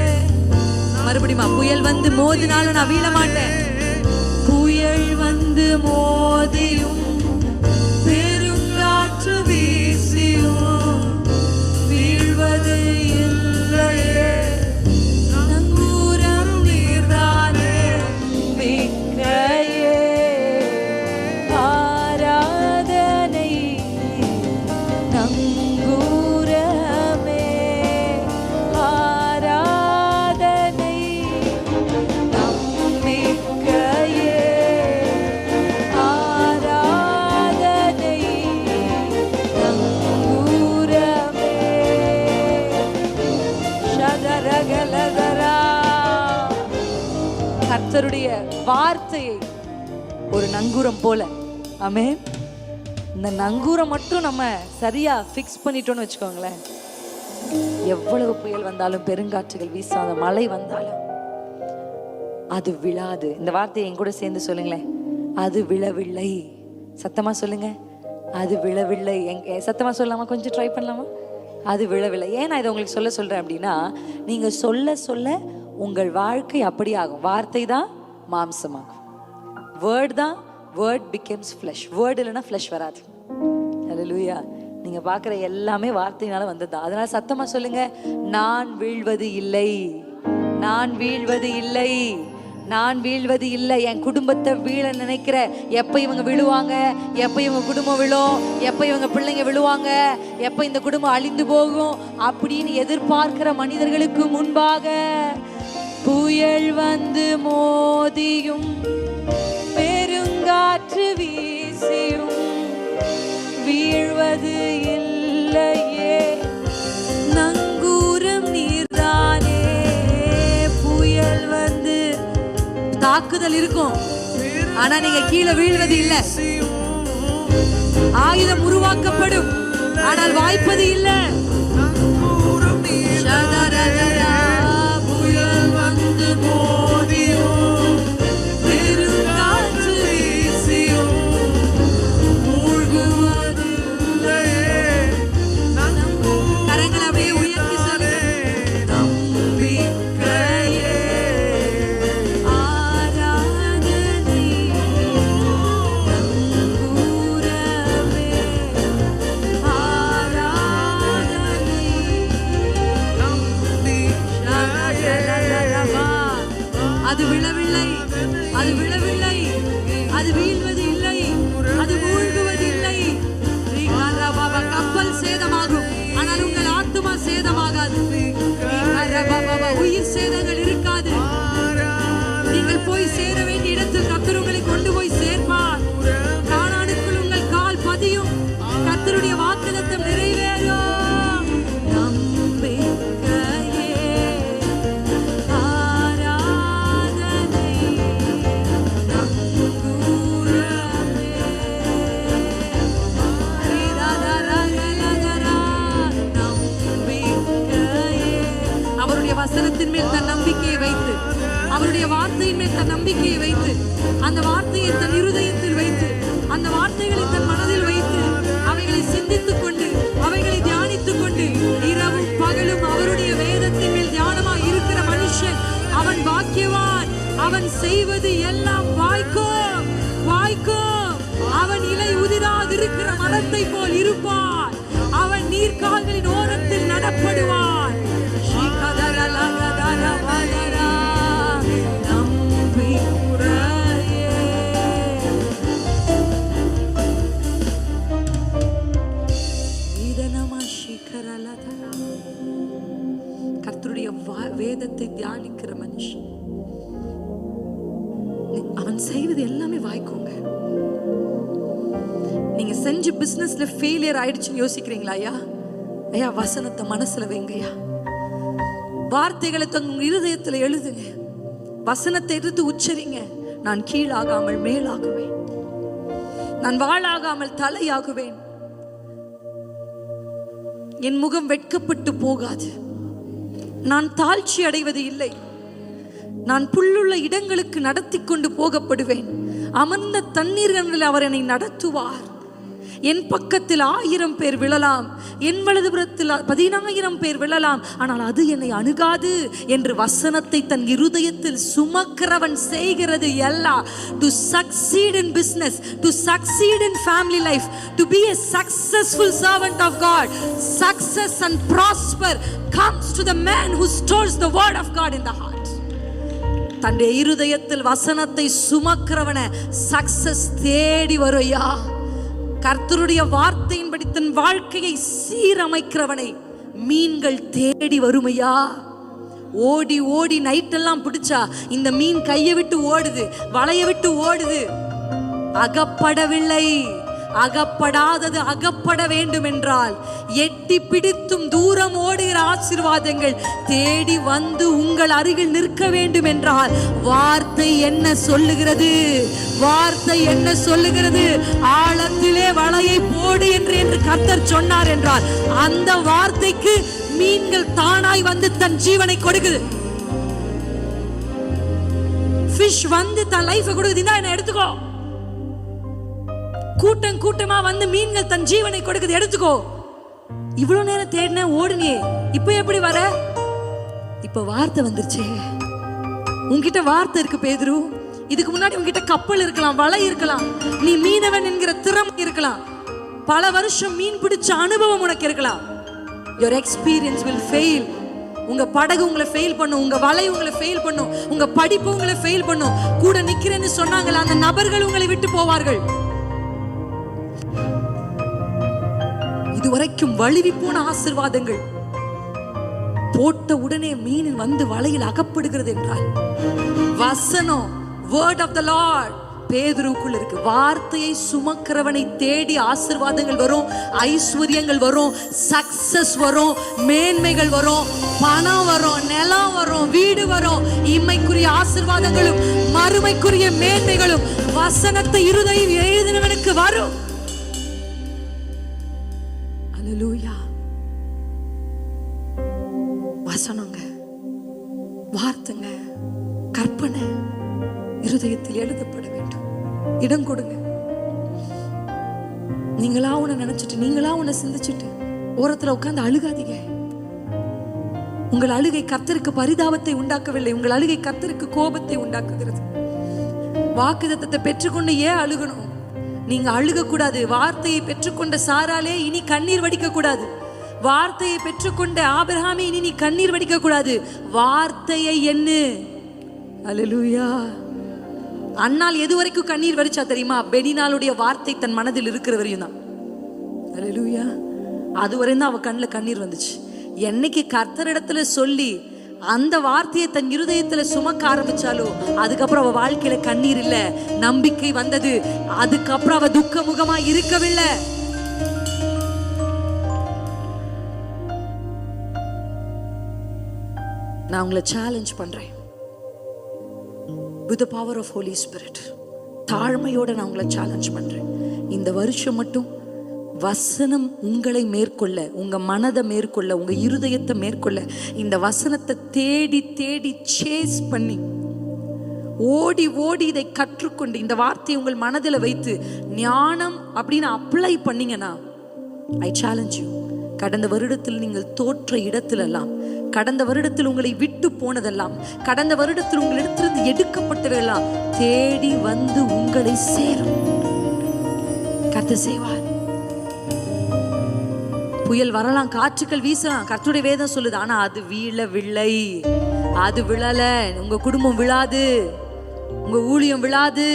மறுபடியுமா? புயல் வந்து மோதினாலும் நான் வீழ மாட்டேன். புயல் வந்து மோதியும் பெருங்காற்று வீசியும் வீழ்வது இல்லையே, நங்கூரம் நீர்தானே. மிக்கையே ஆராதனை, நங்கூரமே ஆராதனை. நம்பிக்கையே ஆராதனை, நங்கூரமே. ஷதரகலதரா. கர்த்தருடைய வார்த்தையை ஒரு நங்கூரம் போல. ஆமென். இந்த நங்கூரம் மட்டும் நம்ம சரியா ஃபிக்ஸ் பண்ணிட்டோம்னு வச்சுக்கோங்களேன், எவ்வளவு புயல் வந்தாலும், பெருங்காற்றுகள் வீசாத மழை வந்தாலும் அது விழாது. இந்த வார்த்தையை என் கூட சேர்ந்து சொல்லுங்களேன். அது விழவில்லை. சத்தமா சொல்லுங்க. அது விழவில்லை. சத்தமா சொல்லாமா? கொஞ்சம் ட்ரை பண்ணலாமா? அது விழவில்லை. ஏன் நான் இதை உங்களுக்கு சொல்றேன் அப்படின்னா, நீங்க சொல்ல சொல்ல உங்கள் வாழ்க்கை அப்படி ஆகும். வார்த்தை தான் மாம்சமாகும். வேர்ட் தான், வேர்ட் பிகம்ஸ் ஃப்ளஷ். வேர்ட் இல்லைன்னா ஃப்ளஷ் வராது. அல்லேலூயா. நீங்க பார்க்குற எல்லாமே வார்த்தையினால வந்தது தான். அதனால சத்தமா சொல்லுங்க, நான் வீழ்வது இல்லை, நான் வீழ்வது இல்லை, நான் வீழ்வது இல்லை. என் குடும்பத்தை வீழ நினைக்கிற, எப்ப இவங்க விழுவாங்க, எப்ப இவங்க குடும்பம் விழும், எப்ப இவங்க பிள்ளைங்க விழுவாங்க, எப்ப இந்த குடும்பம் அழிந்து போகும் அப்படின்னு எதிர்பார்க்கிற மனிதர்களுக்கு முன்பாக புயல் வந்து மோதியும் பெருங்காற்று வீசியும் வீழ்வது இல்லையே. நங்கூரம் நீர்தானே. புயல் வந்து தாக்குதல் இருக்கும், ஆனா நீங்க கீழே வீழ்வது இல்லை. ஆயுதம் உருவாக்கப்படும், ஆனால் வாய்ப்பது இல்லை. புயல் வந்து மோதியும் பெருங்காற்று வீசியும் மூழ்குவது இல்லையே. கரங்களை அப்படியே உயர்த்தி சொல்லுங்க. நம்பிக்கையே ஆராதனை நங்கூரமே ஆராதனை. அது விழவில்லை, அது விழவில்லை, அது வீழ்வது இல்லை, அது மூழ்குவது இல்லை. கப்பல் சேதமாகும், ஆனால் உங்கள் ஆத்துமா சேதமாகாது. உயிர் சேதங்கள் இருக்காது. நீங்கள் போய் சேர வேண்டிய இடத்தில் கர்த்தர் உங்களை கொண்டு போய் சேர்ப்பார். கானானுக்குள் உங்கள் கால் பதியும். கர்த்தருடைய வாக்குத்தத்தம் நிறைவேறும். நம்பிக்கையே ஆராதனை நங்கூரமே. நம்பிக்கையே. அவருடைய வசனத்தின் மேல் தன் நம்பிக்கையை வைத்து, அவருடைய வார்த்தையின் மேல் தன் நம்பிக்கையை வைத்து, அந்த வார்த்தையை தன் இருதயத்தில் வைத்து, அந்த வார்த்தைகளை தன் மனதில் வைத்து, அவைகளை சிந்தித்துக் கொண்டு, அவைகளை தியானித்துக் கொண்டு, இரவும் பகலும் அவருடைய வேதத்தின் மேல் தியானமாய் இருக்கிற மனுஷன் அவன் பாக்கியவான். அவன் செய்வது எல்லாம் வாய்க்கும், வாய்க்கும். அவன் இலை உதிராதிருக்கிற மரத்தை போல் இருப்பான். அவன் நீர்க்கால்களின் ஓரத்தில் நடப்படுவான். கர்த்தருடைய வேதத்தை தியானிக்கிற மனுஷன் அவன் செய்வது எல்லாமே வாய்க்குங்க. நீங்க செஞ்ச பிசினஸ்ல ஃபெயிலியர் ஆயிடுச்சுன்னு யோசிக்கிறீங்களா? ஐயா ஐயா, வசனத்தை மனசுல வைங்கய்யா. வார்த்தைகளை தங்க இருதயத்துல எழுதுங்க. வசனத்தை எடுத்து உச்சரிங்க. நான் கீழாகாமல் மேலாகுவேன், நான் வாளாகாமல் தலையாகுவேன். என் முகம் வெட்கப்பட்டு போகாது. நான் தாழ்ச்சி அடைவது இல்லை. நான் புல்லுள்ள இடங்களுக்கு நடத்தி கொண்டு போகப்படுவேன். அமர்ந்த தண்ணீர்களில் அவர் என்னை நடத்துவார். என் பக்கத்தில் 1000 பேர் விழலாம், என் வலதுபுறத்தில் 10,000 பேர் விழலாம், ஆனால் அது என்னை அணுகாது என்று வசனத்தை தன் இருதயத்தில் சுமக்கிறவன் செய்கிறது எல்லாம். To succeed in business, to succeed in family life, to be a successful servant of God, success and prosper comes to the man who stores the word of God in the heart. தன்னுடைய இருதயத்தில் வசனத்தை சுமக்கிறவன success தேடி வரையா. கர்த்தருடைய வார்த்தையின்படி தன் வாழ்க்கையை சீரமைக்கிறவனை மீன்கள் தேடி வருமையா. ஓடி ஓடி நைட்டெல்லாம் பிடிச்சா இந்த மீன் கையை விட்டு ஓடுது, வலைய விட்டு ஓடுது, அகப்படவில்லை. அகப்படாதது அகப்பட வேண்டும் என்றால் எட்டி பிடித்தும் தூரம் ஓடுகிற ஆசீர்வாதங்கள் தேடி வந்து உங்கள் அருகில் நிற்க வேண்டும் என்றால் வார்த்தை என்ன சொல்லுகிறது? வார்த்தை என்ன சொல்லுகிறது? ஆழத்திலே வலையை போடு என்று கர்த்தர் சொன்னார் என்றால் அந்த வார்த்தைக்கு மீன்கள் தானாய் வந்து தன் ஜீவனை கொடுக்குது. ஃபிஷ் வந்து தன் லைஃபை கொடுக்குது. இந்தா என்ன எடுத்துக்கோ. கூட்டம் கூட்டமா வந்து மீன்கள் தன் ஜீவனை கொடுக்குது, எடுத்துக்கோ. இவ்வளவு நேரம் தேடின ஓடுனியே, இப்ப எப்படி வர? இப்ப வார்த்தை வந்துருச்சு. உன்கிட்ட வார்த்தை இருக்கு பேதுரு. இதுக்கு முன்னாடி உன்கிட்ட கப்பல் இருக்கலாம், வலை இருக்கலாம், நீ மீனவன் என்கிற திறமை இருக்கலாம், பல வருஷம் மீன் பிடிச்ச அனுபவம் உனக்கு இருக்கலாம். Your experience will fail. உங்க படகு உங்களை ஃபெயில் பண்ணும், உங்க வலை உங்களை ஃபெயில் பண்ணும், உங்க படிப்பு உங்களை ஃபெயில் பண்ணும். கூட நிக்கிறேன்னு சொன்னாங்களா அந்த நபர்கள் உங்களை விட்டு போவார்கள். இதுவரைக்கும் வழுவி போன ஆசீர்வாதங்கள் போட்ட உடனே மீன் வந்து வலையில் அகப்படுகிறது என்றால் வசனம், வேர்ட் ஆஃப் தி லார்ட் பேதுருக்குள்ள இருக்கு. வார்த்தையை சுமக்கிறவனை தேடி ஆசீர்வாதங்கள் வரும், ஐஸ்வர்யங்கள் வரும், சக்சஸ் வரும், மேன்மைகள் வரும், பணம் வரும், நிலம் வரும், வீடு வரும். இம்மைக்குரிய ஆசீர்வாதங்களும் மறுமைக்குரிய மேன்மைகளும் வசனத்தை இருதயம் எழுதினவனுக்கு வரும். அல்லேலூயா. வசனங்க, வார்த்தைங்க, கற்பனை இருதயத்தில் எழுதப்பட வேண்டும். இடம் கொடுங்க. நீங்களா உன்னை நினைச்சிட்டு, நீங்களா உன்னை சிந்திச்சுட்டு ஓரத்துல உட்கார்ந்து அழுகாதீங்க. உங்கள் அழுகை கர்த்தருக்கு பரிதாபத்தை உண்டாக்கவில்லை, உங்கள் அழுகை கர்த்தருக்கு கோபத்தை உண்டாக்குகிறது. வாக்குத்தத்தத்தை பெற்றுக்கொண்டு ஏன் அழுகணும்? நீங்க அழுக கூடாது. வார்த்தையை பெற்றுக்கொண்ட சாராலே இனி கண்ணீர் வடிக்க கூடாது. வார்த்தையை பெற்றுக்கொண்ட ஆபிரகாமே இனி நீ கண்ணீர் வடிக்க கூடாது. வார்த்தையை எண்ணு. அல்லேலூயா. அன்னால் எது வரைக்கும் கண்ணீர் வடிச்சா தெரியுமா? பெனினாளுடைய வார்த்தை தன் மனதில் இருக்கிற வரையும் தான். அல்லேலூயா. அது வரையும் தான் அவ கண்ணில் கண்ணீர் வந்துச்சு. என்னைக்கு கர்த்தரிடத்துல சொல்லி அந்த வார்த்தையை தன் இருதயத்துல சுமக்க ஆரம்பிச்சாலோ அதுக்கப்புறம் அவ வாழ்க்கையில கண்ணீர் இல்ல, நம்பிக்கை வந்தது. அதுக்கப்புறம் அவ துக்க முகமா இருக்கவில்லை. நான் உங்களை சேலஞ்ச் பண்றேன். with the power of Holy Spirit, தாழ்மையோட நான் உங்களை சேலஞ்ச் பண்றேன். இந்த வருஷம் மட்டும் வசனம் உங்களை மேற்கொள்ள, உங்க மனதை மேற்கொள்ள, உங்க இருதயத்தை மேற்கொள்ள, இந்த வசனத்தை தேடி தேடி சேஸ் பண்ணி ஓடி ஓடி இதை கற்றுக்கொண்டு இந்த வார்த்தையை உங்கள் மனதில் வைத்து ஞானம் அப்படின்னு அப்ளை பண்ணீங்கன்னா, ஐ சேலஞ்ச் யூ, கடந்த வருடத்தில் நீங்கள் தோற்ற இடத்திலெல்லாம், கடந்த வருடத்தில் உங்களை விட்டு போனதெல்லாம், கடந்த வருடத்தில் உங்களிடத்திலிருந்து எடுக்கப்பட்டதெல்லாம் தேடி வந்து உங்களை சேரும். கர்த்தர் செய்வார். புயல் வரலாம், காற்றுக்கள் வீசலாம், கர்த்தருடைய வேதம் சொல்லுது. ஆனா அது வீழவில்லை, அது விழல. உங்க குடும்பம் விழாது, உங்க ஊழியம் விழாது,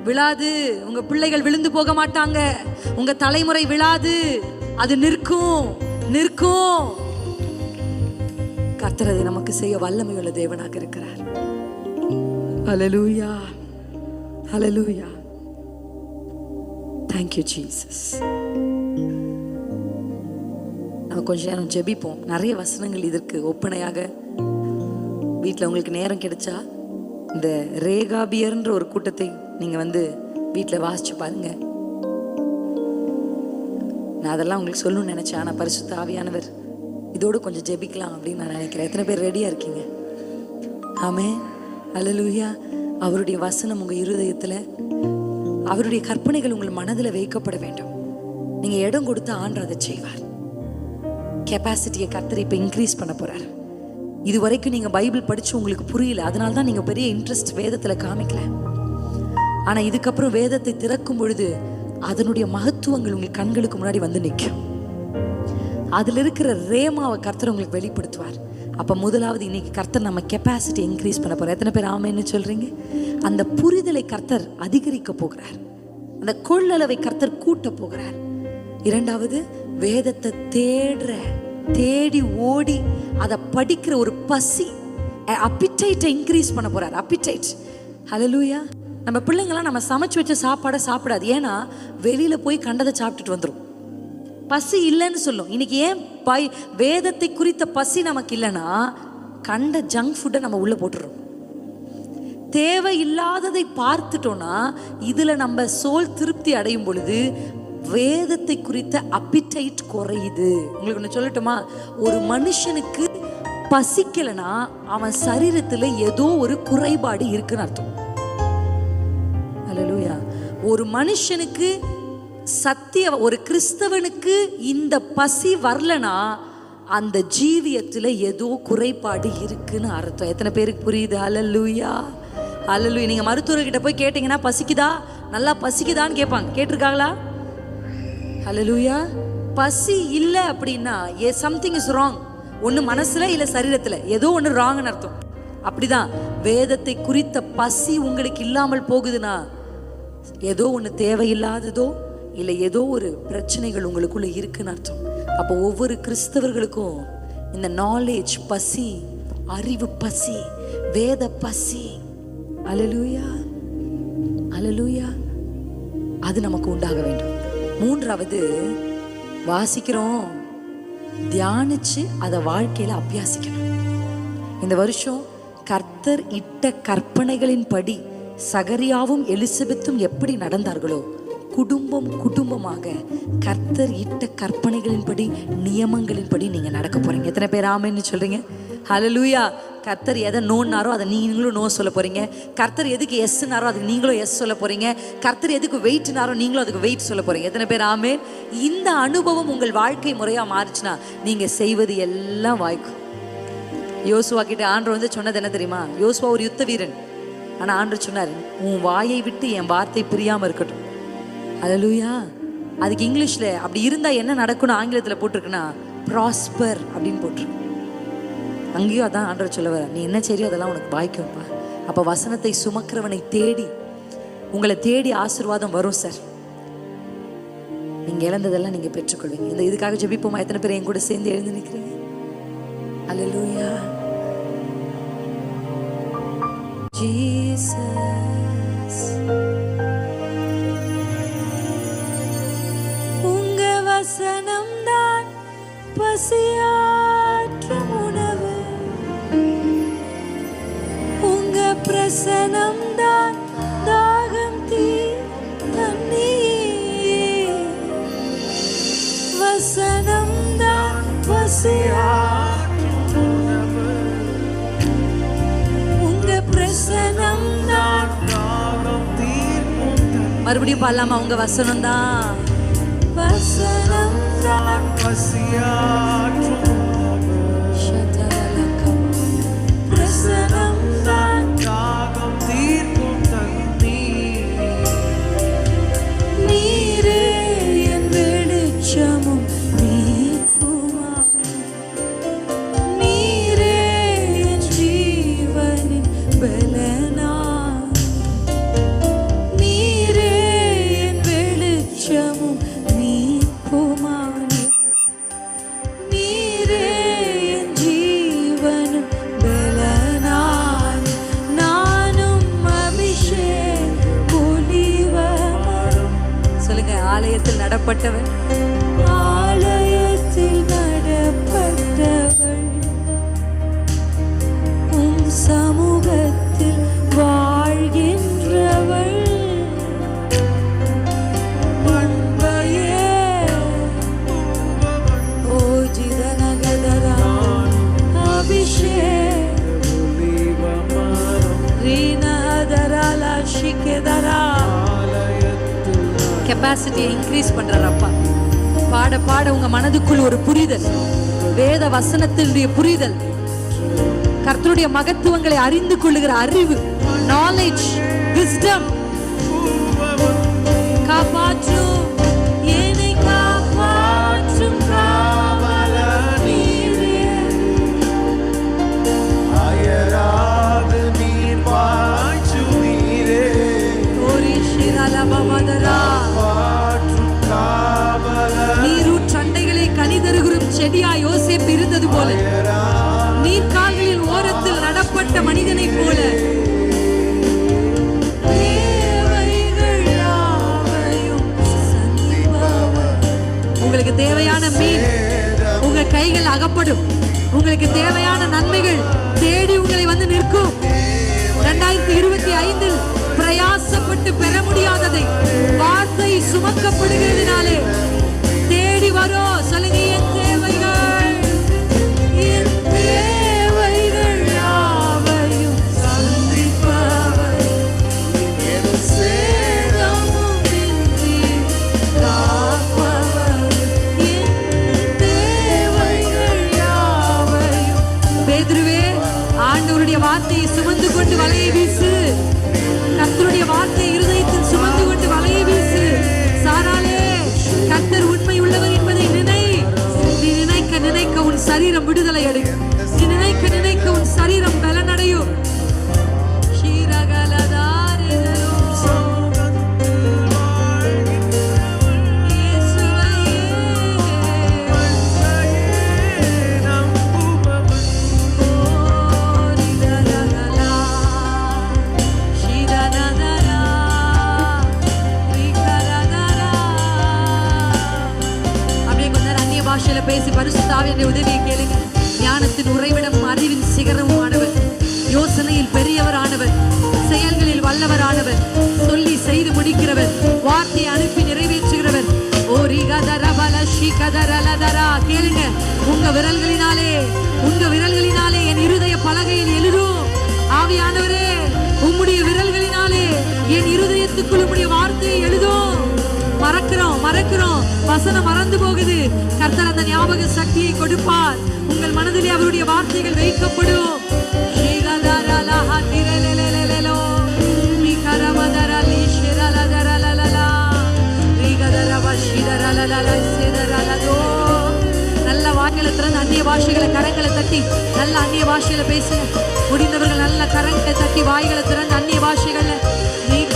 விழாது. உங்க பிள்ளைகள் விழுந்து போக மாட்டாங்க, உங்க தலைமுறை விழாது. அது நிற்கும், நிற்கும். கர்த்தர் அதை நமக்கு செய்ய வல்லமையுள்ள தேவனாக இருக்கிறார். ஹல்லேலூயா, ஹல்லேலூயா. Thank you Jesus. நம்ம கொஞ்ச நேரம் ஜெபிப்போம். நிறைய வசனங்கள் இதற்கு ஒப்பனையாக வீட்டில் உங்களுக்கு நேரம் கிடைச்சா இந்த ரேகாபியர்ன்ற ஒரு கூட்டத்தை நீங்க வந்து வீட்டில் வாசிச்சு பாருங்க. நான் அதெல்லாம் உங்களுக்கு சொல்லணும்னு நினைச்சேன், ஆனால் பரிசுத்த ஆவியானவர் இதோடு கொஞ்சம் ஜெபிக்கலாம் அப்படின்னு நான் நினைக்கிறேன். எத்தனை பேர் ரெடியா இருக்கீங்க? ஆமென், அல்லேலூயா. அவருடைய வசனம் உங்க இருதயத்தில், அவருடைய கற்பனைகள் உங்கள் மனதில் வைக்கப்பட வேண்டும். நீங்க இடம் கொடுத்து ஆண்டவர் அதை செய்வார். கெப்பாசிட்டியை கர்த்தர் இப்போ இன்க்ரீஸ் பண்ண போறார். இது வரைக்கும் நீங்க பைபிள் படிச்சு உங்களுக்கு புரியல, அதனால தான் நீங்க பெரிய இன்ட்ரெஸ்ட் வேதத்தில் காமிக்கல. ஆனா இதுக்கப்புறம் வேதத்தை திறக்கும் பொழுது அதனுடைய மகத்துவங்கள் உங்கள் கண்களுக்கு முன்னாடி வந்து நிற்கும். அதுல இருக்கிற ரேமாவை கர்த்தர் உங்களுக்கு வெளிப்படுத்துவார். அப்ப முதலாவது இன்னைக்கு கர்த்தர் நம்ம கெப்பாசிட்டி இன்க்ரீஸ் பண்ண போறார். எத்தனை பேர் ஆமென்னு சொல்றீங்க? அந்த புரிதலை கர்த்தர் அதிகரிக்க போகிறார். அந்த கொள்ளளவை கர்த்தர் கூட்ட போகிறார். இரண்டாவது, வேதத்தை தேடி ஓடி அதை படிக்கிற ஒரு பசி, அப்பிடைட்டை இன்க்ரீஸ் பண்ண போறார். அப்பிடைட். ஹல்லேலூயா. நம்ம பிள்ளைங்களாம் நம்ம சமைச்சு வச்ச சாப்பாடை சாப்பிடாது. ஏன்னா வெளியில போய் கண்டதை சாப்பிட்டுட்டு வந்துடும். பசி இல்லைன்னு சொல்லும். இன்னைக்கு ஏன் வேதத்தை குறித்த பசி நமக்கு இல்லைன்னா, கண்ட ஜங்க் ஃபுட்டை நம்ம உள்ள போட்டுறோம். தேவையில்லாததை பார்த்துட்டோம்னா இதுல நம்ம சோல் திருப்தி அடையும் பொழுது வேதத்தை குறித்த அப்பிடைட் குறையுது. உங்களுக்கு ஒன்று சொல்லட்டுமா? ஒரு மனுஷனுக்கு பசிக்கலைன்னா அவன் சரீரத்துல ஏதோ ஒரு குறைபாடு இருக்குன்னு அர்த்தம். அல்லேலூயா. ஒரு மனுஷனுக்கு ஒரு கிறிஸ்தவனுக்கு இந்த பசி வரலனா அந்த ஜீவியத்துல ஏதோ குறைபாடு இருக்குன்னு அர்த்தம். எத்தனை பேருக்கு புரியுது? அல்லேலூயா, அல்லேலூயா. நீங்க மருத்துவர்கிட்ட போய் கேட்டீங்கன்னா பசிக்குதா, நல்லா பசிக்குதான்னு கேட்பாங்க. கேட்டிருக்காங்களா? அல்லேலூயா. பசி இல்லை அப்படின்னா சம்திங் இஸ் ராங். ஒண்ணு மனசுல இல்ல சரீரத்துல ஏதோ ஒண்ணு ராங்னு அர்த்தம். அப்படிதான் வேதத்தை குறித்த பசி உங்களுக்கு இல்லாமல் போகுதுன்னா ஏதோ ஒண்ணு தேவையில்லாததோ இல்ல ஏதோ ஒரு பிரச்சனைகள் உங்களுக்குள்ள இருக்குன்னு அர்த்தம். அப்போ ஒவ்வொரு கிறிஸ்தவர்களுக்கும் இந்த நாலேஜ் பசி, அறிவு பசி, வேத பசி, அல்லேலூயா அல்லேலூயா, அது நமக்கு உண்டாக வேண்டும். மூன்றாவது, வாசிக்கிறோம், தியானிச்சு அதை வாழ்க்கையில அபியாசிக்கணும். இந்த வருஷம் கர்த்தர் இட்ட கற்பனைகளின் படி சகரியாவும் எலிசபெத்தும் எப்படி நடந்தார்களோ குடும்பம் குடும்பமாக கர்த்தர் இட்ட கற்பனைகளின்படி நியமங்களின்படி நீங்க நடக்க போறீங்க. எத்தனை பேர் ஆமென்னு சொல்றீங்க? ஹல்லேலூயா. கர்த்தர் எதை நோன்னாரோ அதை நீங்களும் நோ சொல்ல போறீங்க. கர்த்தர் எதுக்கு எஸ்னாரோ அதுக்கு நீங்களும் எஸ் சொல்ல போறீங்க. கர்த்தர் எதுக்கு வெயிட்னாரோ நீங்களும் அதுக்கு வெயிட் சொல்ல போறீங்க. எத்தனை பேர் ஆமென்? இந்த அனுபவம் உங்கள் வாழ்க்கை முறையா மாறிச்சுன்னா நீங்க செய்வது எல்லாம் வாய்க்கும். யோசுவா கிட்ட ஆண்டவர் வந்து சொன்னது என்ன தெரியுமா? யோசுவா ஒரு யுத்த வீரன். ஆனா ஆண்டவர் சொன்னார், உன் வாயை விட்டு என் வார்த்தை பிரியாம இருக்கட்டும். அல்லேலூயா. அதுக்கு இங்கிலீஷ்ல அப்படி இருந்தா என்ன நடக்கும்னு ஆங்கிலத்துல போட்டிருக்குன்னா ப்ராஸ்பர் அப்படின்னு போட்டிருக்கு. அங்கேயும் அதான் ஆண்டவர் சொல்ல வர, நீ என்ன செய்யோ அதெல்லாம் உனக்கு வாய்க்கும்பா. அப்ப வசனத்தை சுமக்கிறவனை தேடி உங்களை தேடி ஆசீர்வாதம் வரும் சார். நீங்க இழந்ததெல்லாம் நீங்க பெற்றுக்கொள்வீங்க. இந்த இதுக்காக ஜெபிப்போமா? எத்தனை பேர் என் கூட சேர்ந்து எழுந்து நிற்கிறீங்க? அல்லேலூயா. ஜீசஸ், உங்க வசனம் தான் பசியாற்றும் உணவு, உங்க பிரசனம் தான் தாகம் தண்ணீர், வசனம் தான் பசியாற்றும் உணவு, உங்க பிரசனம் தான் தாகம் தீர்க்கும். மறுபடியும் பாடலாமா? உங்க வசனம் தான், வசனம் தான் பசியாற்றும் உணவு, பிரசனம் தான் தாகம் தீர்க்கும் தண்ணீர், நீரே என் வெளிச்சமும் மீட்புமாகும், நீரே என் ஜீவனின் பலனாய், நீரே என் வெளிச்சமும் மீட்புமானி, நீரே என் ஜீவனும் பலனாய், நானும் அபிஷேகம் ஒளிவமரம். சொல்லுங்க, ஆலயத்தில் நடப்பட்டவன், ஆலயத்தில் நடப்பட்டவள், உம் சமூகத்தில் வாழ்கின்றவள், அன்பையே ஓ ஜிதனகதரா அபிஷேகம் ரீனஹதரலா ஷிகதரா. கெப்பாசிட்டியை இன்க்ரீஸ் பண்றார் அப்பா. பாட பாட உங்க மனதுக்குள் ஒரு புரிதல், வேத வசனத்தினுடைய புரிதல், கர்த்தருடைய மகத்துவங்களை அறிந்து கொள்ளுகிற அறிவு, நாலேஜ், விஸ்டம். காப்பாற்றும், என்னை காப்பாற்றும் காவலர் நீரே, அயராது நீர் பாய்ச்சும் நீரே, ஓரிஷிரலபவதரா பாற்றும் காவலர் நீரூற்றண்டைகளை கனி தருகிற செடியா யோசேப்பு இருந்தது போல, நீர்க்கால்களின் ஓரத்தில் நடப்பட்ட மனிதனைப் போல தேவைகள் யாவையும் சந்திப்பவர். உங்களுக்கு தேவையான மீன் உங்க கைகள் அகப்படும். உங்களுக்கு தேவையான நன்மைகள் தேடி உங்களை வந்து நிற்கும். 2025 பிரயாசப்பட்டு பெற முடியாததை வார்த்தை சுமக்கப்படுகிறதுனாலே தேடி வரும். சொல்லுங்க, என் தேவைகள், என் தேவைகள் யாவையும் சந்திப்பவர், என் சேதமும் இன்றி காப்பவர், என் தேவைகள் யாவையும். பேதுருவே, ஆண்டவருடைய வார்த்தையை சுமந்து கொண்டு வலையை வீசு. கர்த்தருடைய வார்த்தை இருதயத்தில் சுமந்து கொண்டு வலையை வீசு. சாராளே, பேசி பரிசுத்த ஆவியானவருடைய உதவியை கேளுங்க. ஞானத்தின் உறைவிடம், அறிவின் சிகரமும் ஆனவர், யோசனையில் பெரியவர் ஆனவர், செயல்களில் வல்லவர் ஆனவர், சொல்லி செய்து முடிக்கிறவர், வார்த்தையை அனுப்பி நிறைவேற்றுகிறவர். ஓ ரிகதரபல ஷிகதரலதரா. கேளுங்க, உங்க விரல்களினாலே என் இருதய பலகையில் எழுதும். ஆவியானவரே, உம்முடைய விரல்களினாலே என் இருதயத்துக்குள் உம்முடைய வார்த்தையை எழுதும். மறக்கிறோம், வசனம் மறந்து போகுது. கர்த்தர் அந்த ஞாபக சக்தியை கொடுப்பார். உங்கள் மனதிலே அவருடைய வார்த்தைகள் வைக்கப்படும். நல்ல வாய்களை திறந்து அந்நிய பாஷைகளை கரங்களை தட்டி நல்ல அந்நிய பாஷையில பேசுங்க. முடிந்தவர்கள் நல்ல கரங்களை தட்டி வாய்களை திறந்து அந்நிய பாஷைகள்ல நீங்க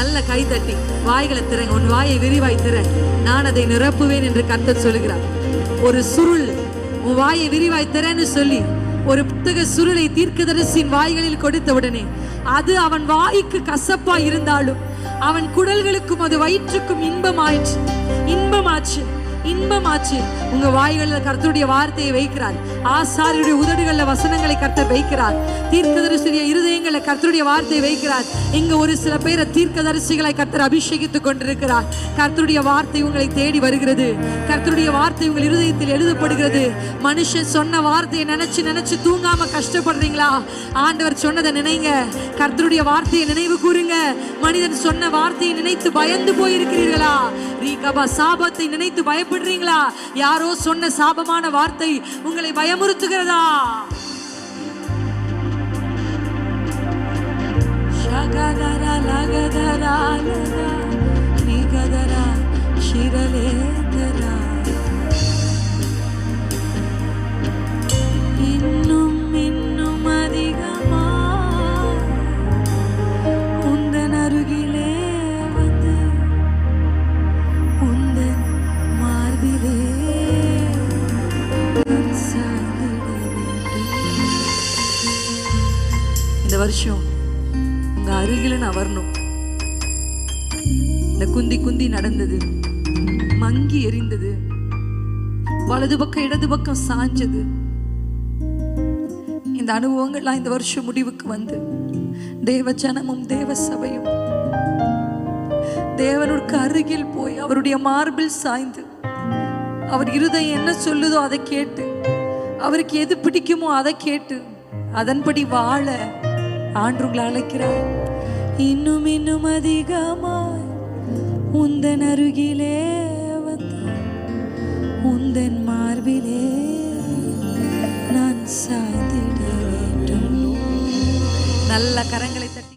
நல்ல கை தட்டி வாய்களை திறங்க. உன் வாயை விரிவாய் திற, நான் அதை நிரப்புவேன் என்று கர்த்தர் சொல்லுகிறார். ஒரு சுருள் உன் வாயை விரிவாய் திறன்னு சொல்லி ஒரு புத்தக சுருளை தீர்க்கதரிசியின் வாய்களில் கொடுத்த உடனே அது அவன் வாய்க்கு கசப்பா இருந்தாலும் அவன் குடல்களுக்கும் அது வயிற்றுக்கும் இன்பமாச்சு. உங்க வாய்களில் கர்த்தருடைய வார்த்தையை வைக்கிறார். ஆசாரியருடைய உதடுகளில் வசனங்களை கர்த்தர் வைக்கிறார். தீர்க்கதரிசியுடைய இருதயங்களை கர்த்தருடைய வார்த்தையை வைக்கிறார். இங்க ஒரு சில பேரை தீர்க்கதரிசிகளை கர்த்தர் அபிஷேகித்துக் கொண்டிருக்கிறார். கர்த்தருடைய வார்த்தை உங்களை தேடி வருகிறது. கர்த்தருடைய வார்த்தை உங்கள் இருதயத்தில் எழுதப்படுகிறது. மனுஷன் சொன்ன வார்த்தையை நினைச்சு தூங்காம கஷ்டப்படுறீங்களா? ஆண்டவர் சொன்னதை நினைங்க. கர்த்தருடைய வார்த்தையை நினைவு கூறுங்க. மனிதன் சொன்ன வார்த்தையை நினைத்து பயந்து போயிருக்கிறீர்களா? சாபத்தை நினைத்து பயப்படுறீங்களா? யாரோ சொன்ன சாபமான வார்த்தை உங்களை பயமுறுத்துகிறதா? இன்னும் அதிகமா உந்தன் அருகிலே வந்து உந்தன் மார்பிலே இந்த வருஷம் உங்க அருகில நான் வரணும். இந்த குந்தி நடந்தது, மங்கி எரிந்தது, வலது பக்கம் இடது பக்கம் சாஞ்சது, இந்த அனுபவங்கள்லாம் இந்த வருஷம் முடிவுக்கு வந்து தேவ ஜனமும் தேவ சபையும் தேவனுக்கு அருகில் போய் அவருடைய மார்பில் சாய்ந்து அவர் இருதயம் என்ன சொல்லுதோ அதை கேட்டு, அவருக்கு எது பிடிக்குமோ அதை கேட்டு அதன்படி வாழ ஆண்டு உங்களை அழைக்கிறார். இன்னும் அதிகமாய் உந்தன் அருகிலே வந்து உந்தன் மார்பிலே நான் சாய்ந்திட வேண்டும். நல்ல கரங்களை தட்டி